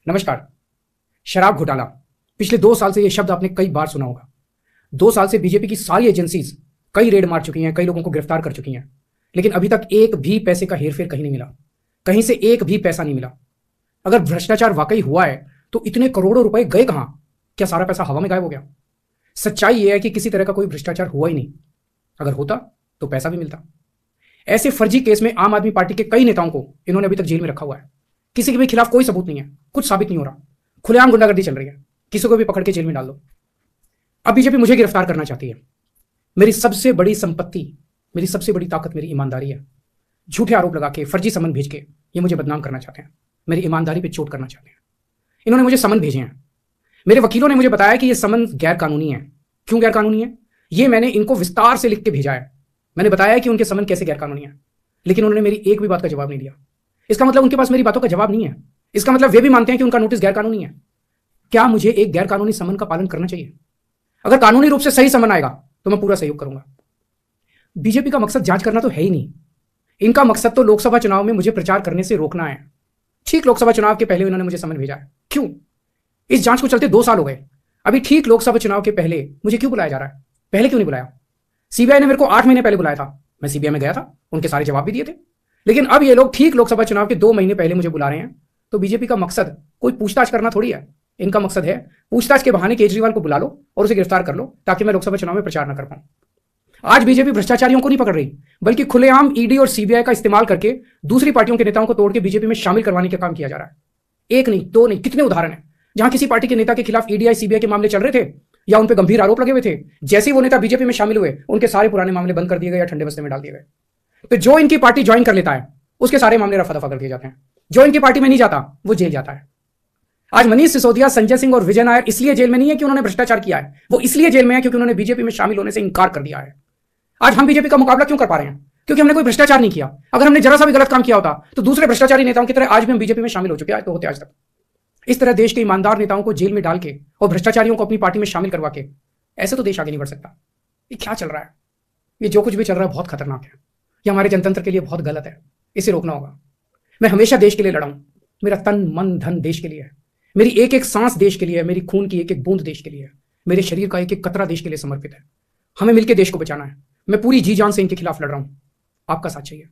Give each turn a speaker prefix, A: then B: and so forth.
A: नमस्कार। शराब घोटाला, पिछले 2 साल से यह शब्द आपने कई बार सुना होगा। 2 साल से बीजेपी की सारी एजेंसीज कई रेड मार चुकी हैं, कई लोगों को गिरफ्तार कर चुकी हैं, लेकिन अभी तक एक भी पैसे का हेरफेर कहीं नहीं मिला, कहीं से एक भी पैसा नहीं मिला। अगर भ्रष्टाचार वाकई हुआ है तो इतने करोड़ों रुपए गए कहां? क्या सारा पैसा हवा में गायब हो गया? सच्चाई यह है कि किसी तरह का कोई भ्रष्टाचार हुआ ही नहीं। अगर होता तो पैसा भी मिलता। ऐसे फर्जी केस में आम आदमी पार्टी के कई नेताओं को इन्होंने अभी तक जेल में रखा हुआ है। किसी के भी खिलाफ कोई सबूत नहीं है, कुछ साबित नहीं हो रहा, खुलेआम गुंडागर्दी चल रही है, किसी को भी पकड़ के जेल में डाल दो। अब बीजेपी मुझे गिरफ्तार करना चाहती है। मेरी सबसे बड़ी संपत्ति, मेरी सबसे बड़ी ताकत मेरी ईमानदारी है। झूठे आरोप लगा के, फर्जी समन भेज के ये मुझे बदनाम करना चाहते हैं, मेरी ईमानदारी पे चोट करना चाहते हैं। इन्होंने मुझे समन भेजे हैं। मेरे वकीलों ने मुझे बताया कि ये समन गैर कानूनी है। क्यों गैर कानूनी है? ये मैंने इनको विस्तार से लिख के भेजा है। मैंने बताया कि उनके समन कैसे गैर कानूनी है, लेकिन उन्होंने मेरी एक भी बात का जवाब नहीं दिया। इसका मतलब उनके पास मेरी बातों का जवाब नहीं है। इसका मतलब वे भी मानते हैं कि उनका नोटिस गैर कानूनी है। क्या मुझे एक गैर कानूनी समन का पालन करना चाहिए? अगर कानूनी रूप से सही समन आएगा तो मैं पूरा सहयोग करूंगा। बीजेपी का मकसद जांच करना तो है ही नहीं। इनका मकसद तो लोकसभा चुनाव में मुझे प्रचार करने से रोकना है। ठीक लोकसभा चुनाव के पहले इन्होंने मुझे समन भेजा है। क्यों? इस जांच को चलते 2 साल हो गए। अभी ठीक लोकसभा चुनाव के पहले मुझे क्यों बुलाया जा रहा है? पहले क्यों नहीं बुलाया? सीबीआई ने मेरे को 8 महीने पहले बुलाया था, मैं सीबीआई में गया था, उनके सारे जवाब भी दिए थे। लेकिन अब ये लोग ठीक लोकसभा चुनाव के 2 महीने पहले मुझे बुला रहे हैं। तो बीजेपी का मकसद कोई पूछताछ करना थोड़ी है। इनका मकसद है पूछताछ के बहाने केजरीवाल को बुला लो और उसे गिरफ्तार कर लो, ताकि मैं लोकसभा चुनाव में प्रचार न कर पाऊं। आज बीजेपी भ्रष्टाचारियों को नहीं पकड़ रही, बल्कि खुलेआम ईडी और सीबीआई का इस्तेमाल करके दूसरी पार्टियों के नेताओं को तोड़ के बीजेपी में शामिल करवाने का काम किया जा रहा है। एक नहीं, 2 नहीं, कितने उदाहरण हैं जहां किसी पार्टी के नेता के खिलाफ ईडीआई सीबीआई के मामले चल रहे थे या उन पर गंभीर आरोप लगे हुए थे। जैसे ही वो नेता बीजेपी में शामिल हुए, उनके सारे पुराने मामले बंद कर दिए गए या ठंडे बस्ते में डाल दिए गए। तो जो इनकी पार्टी ज्वाइन कर लेता है उसके सारे मामले रफा दफा कर दिए जाते हैं। जो इनकी पार्टी में नहीं जाता वो जेल जाता है। आज मनीष सिसोदिया, संजय सिंह और विजय नायर इसलिए जेल में नहीं है कि उन्होंने भ्रष्टाचार किया है, वो इसलिए जेल में है क्योंकि उन्होंने बीजेपी में शामिल होने से इंकार कर दिया है। आज हम बीजेपी का मुकाबला क्यों कर पा रहे हैं? क्योंकि हमने कोई भ्रष्टाचार नहीं किया। अगर हमने जरा सा भी गलत काम किया होता तो दूसरे भ्रष्टाचारी नेताओं की तरह आज भी हम बीजेपी में शामिल हो चुके तो होते आज तक। इस तरह देश के ईमानदार नेताओं को जेल में डाल के और भ्रष्टाचारियों को अपनी पार्टी में शामिल करवा के ऐसे तो देश आगे नहीं बढ़ सकता। ये क्या चल रहा है? ये जो कुछ भी चल रहा है बहुत खतरनाक है। ये हमारे जनतंत्र के लिए बहुत गलत है। इसे रोकना होगा। मैं हमेशा देश के लिए लड़ा हूं। मेरा तन मन धन देश के लिए है। मेरी एक एक सांस देश के लिए है। मेरी खून की एक एक बूंद देश के लिए है। मेरे शरीर का एक एक कतरा देश के लिए समर्पित है। हमें मिलकर देश को बचाना है। मैं पूरी जी जान से इनके खिलाफ लड़ रहा हूं। आपका साथ चाहिए।